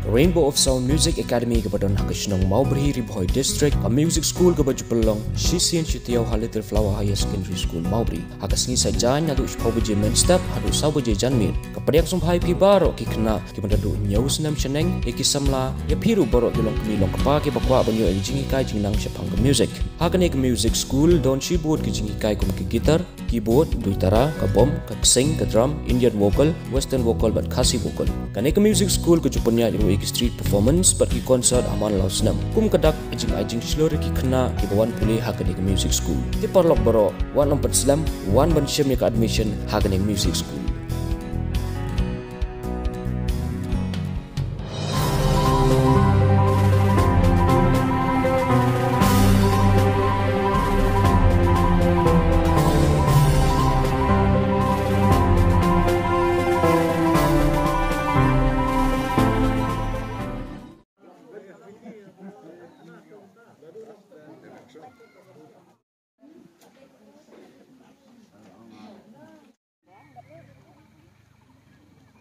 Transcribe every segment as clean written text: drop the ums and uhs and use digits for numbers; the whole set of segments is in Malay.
Rainbow of Sound Music Academy kepada Nakashnong Maubri Ribhoi District, a music school kepada Jepelong, Shisian Shitiau Little Flower Higher Secondary School Maubri. Hakas ni saja nyadu shpobuji main step hadu sabuji janmin. Kepada yang sumpai pi barok ki kena ki mandadu nyau senam cheneng ki samla ya piru barok ki long kemilong kepa ki bakwa banyo ki jingi kai jingnang shapang ke music. Hakan ek music school don keyboard ki jingi kai kum ki gitar, keyboard, duitara, ka bom, ka sing, ka drum, Indian vocal, western vocal but Khasi vocal. Kan ek music school ke Jepanya ki street performance but ki concert aman law senam. Kum kadak ajing slore ki kena ki bawan pulih hakan ek music school. Ti parlok baro wan nompat slam, wan ban syam ka admission hakan ek music school.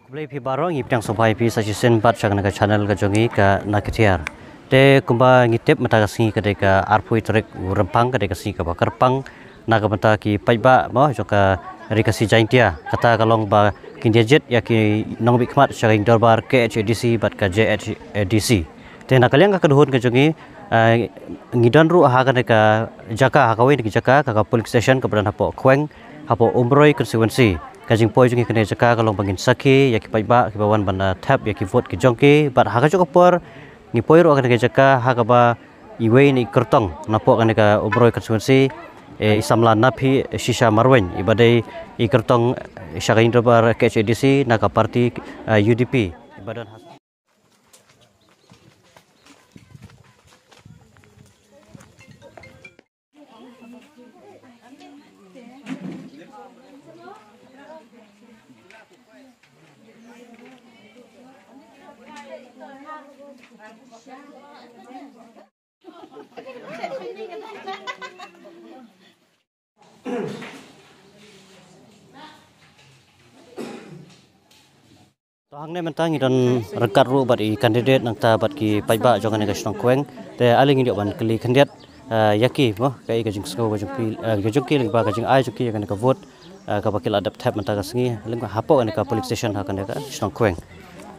Kulai pi barong ipang sopai pi sasisen bat channel ka jongi ka naketiar. Te kumba ngitip mata kasingi ka arpui trek rempang ka kasi ka bakarpang naga mata ki paiba mo joka rikasi jaintia kata kalong ba kinjejet ya ki nong bikmat sharing dorbar ke HDC bat ka JHDC. Te nakaliang ka kaduhun ka jongi ngidon ru ha ka jaka hakawin ki jaka ka police station ka badan hapo kweng hapo umroi constituency. Kajing poi jungi kene jaka kalong bangin saki ya ki paiba ki bawan bana tap ya ki vote ki jongki bat haka jok por ni poi ro kene jaka haka ba iwe ni kertong napo kene ka obroi constituency isamla napi shisha marwen ibadai i kertong shagain robar KHDC naka parti UDP ibadan Tohangne mentang dan rekat ru bat i kandidat nang ta bat ki paiba jongan ka snong kweng te aling ndio ban kli kandidat yaki mo kai ka jing sko ka jing pil ka jing ki ba ka jing ai juki ka vote ka bakil adapt tap mentang ka singi ling hapo ka police station ha ka snong kweng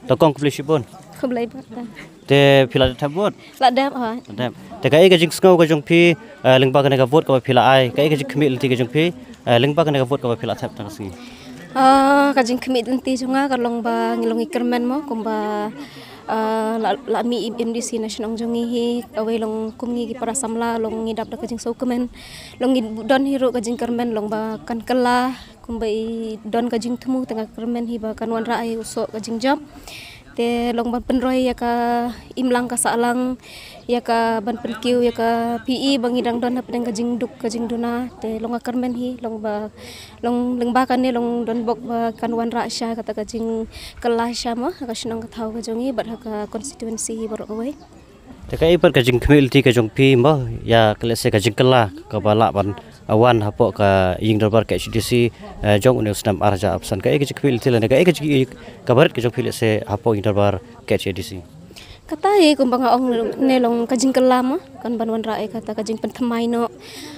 to kong police bon Khublai bata. Te pila tap vote La dam ha. Dam te kai ka jing sko ka jing pi ling ba ka vote ka pila ai kai ka jing kmil ti ka jing pi ling ba ka vote ka pila tap ta singi Kajing kemit nanti juga kalau ba ngilong ikerman mo kumba la mi MDC national jongi away long kumngi para samla long ngidap da kajing so kemen long don hero kajing kermen long ba kan kala kumba don kajing temu tengah kermen hi ba kan wan rai usok kajing job te long ban penroy ya ka imlang ka salang ya ka ban penkiu ya ka PE bangidang don hapeng kajing duk kajing duna te long kermen hi long ba kan ne long don bok ba kan wan ra sha kata kajing kelah sha ma ka shnong ka thau ka jongi bat ka constituency bor away te kai per kajing kmil ti ka jong pi mo ya klese kajing kelah ka bala ban awan hapo ka ying dorbar ka HDC jong uneus nam arja absan kai kajing kmil ti la kai kajing kabarat ka jong pil se hapo ying dorbar ka HDC kata kumbang ong nelong kajing kelam kan banwan rae kata kajing pentemai no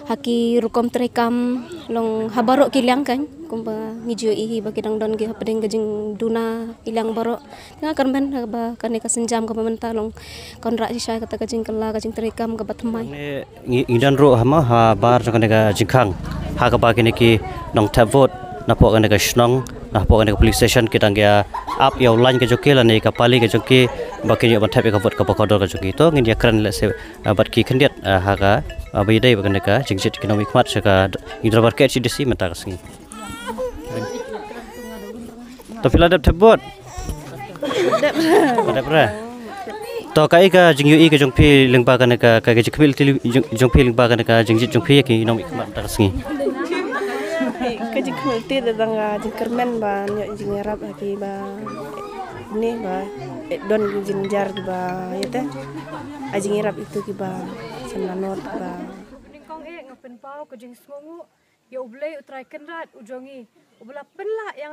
haki rukom terekam long habarok kilang kan kumba ngiju ihi bagi dang don ge hapedeng kajing duna ilang barok tengah kan ban ba kan ka senjam ka mementa long kon ra sisa kata kajing kela kajing terekam ka batmai ngidan ro hama ha bar jong ka jingkhang ha ka ba kini ki nong tap vote napo kan ka snong napo kan ka police station kitang ya up ya line ka joki la ne ka pali ka joki bakini ban tap ka vote ka pakodor ka joki to ngin ya kran le se bat ki khandiat ha ka bai dai bagan ka jingjit economic mat ka hidrobar ka HDC mata ka singi to pila dap tap vote dap ra to kai ka jingyu ka jongpi lingba kan ka jikmil jongpi lingba kan ka jingjit jongpi ki economic mat ta singi Kajing kulti datang jing kermen ba nyok jing erap lagi ba ini ba don jing jar ba ya teh ajing erap itu ki ba senanot ba ningkong ngapen pau kajing semongu ya ublay utrai kenrat ujongi ubla penla yang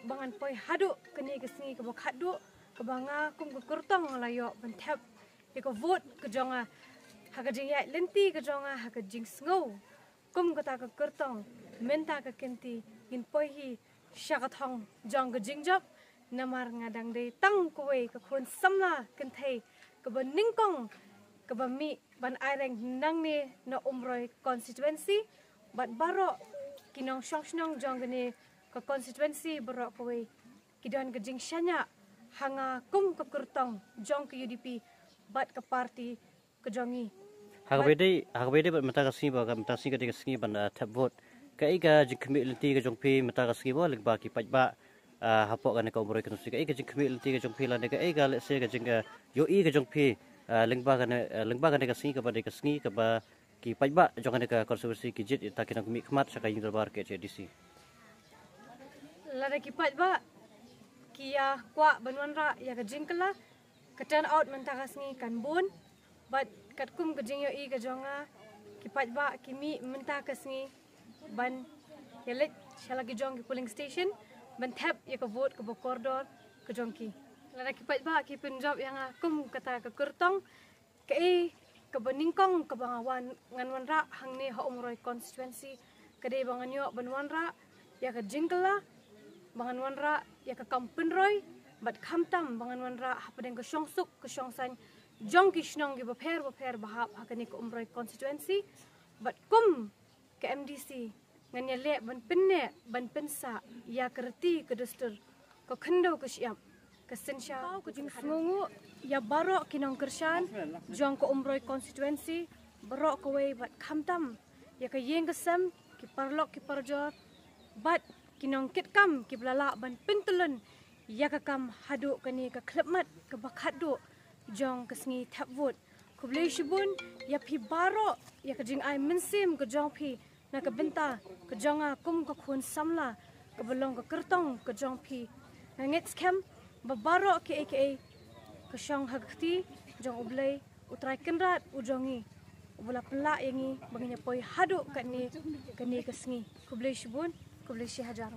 bangan poi hadu keni kesingi ke bok hadu kebanga kum ke kurtong layo bentep iko vote ke jonga haka jing ya lenti ke jonga haka jing sngau kum kata ke kurtong menta ke kenti in pohi syakathong jong ke jing job namar ngadang de tang kowe ke khun samla kenthei ke beningkong ke bami ban aireng nang ni no umroi constituency bat baro kinong shong jong gene ke constituency baro kowe kidan ke jing syanya hanga kum ke kurtong jong ke UDP bat ke parti ke jongi Hakbede mata kasih baga mata sih ketika sini ban tap vote kai ga jing kemi lenti ke jong pi mata kasih bo leg ba ki paj ba hapok kan ka umroi kan sih kai ga jing kemi lenti ke jong pi la ne kai ga le se ga jing yo i ke jong pi lengba kan ka sini ke ba de ka sini ke ba ki paj ba jong kan ka konstitusi ki jit ta kina kemi khmat sakai jing darbar ke JDC la ki paj ba kia kwa banwan ra ya ka jingkala ka turn out mentakasni kan bun but kat kum ka jingyo i ka jonga ki pajba kimi mentakasni ban yelet shalagi jong ki polling station ban tap ya ka vote ka bokordor ka jongki la ki pajba ki punjab yang kum kata ka kurtong ka e ka beningkong ka bangawan nganwan ra hangne ha umroi constituency ka de banganyo banwan ra ya ka jingkala bangan wanra ya ke kampun roy bat khamtam bangan wanra hapadeng ke syongsuk ke syongsan jong ki shnong gi baper bahap hakani ke umroi constituency bat kum ke MDC nganya le ban pinne ban pensa ya kerti ke dustur ke khendo ke syam ke sensha ke jing smungu ya baro kinong kershan jong ke umroi constituency baro ke we bat khamtam ya ke yeng ke sam ki parlok ki parjor bat kinong kit kam ki blala ban pintelun ya ka kam hadu kani ka klepmat ka bakhadu jong ka sngi tap vote kublei shibun ya phi baro ya ka jing ai minsim ka jong phi na ka benta ka jonga kum ka khun samla ka belong ka kertong ka jong phi nget scam ba baro ke aka ka shong hagti jong ublei utrai kenrat ujongi ubula pela yangi banginya poi hadu kani ka sngi kublei shibun Kublai Syekh Hajar.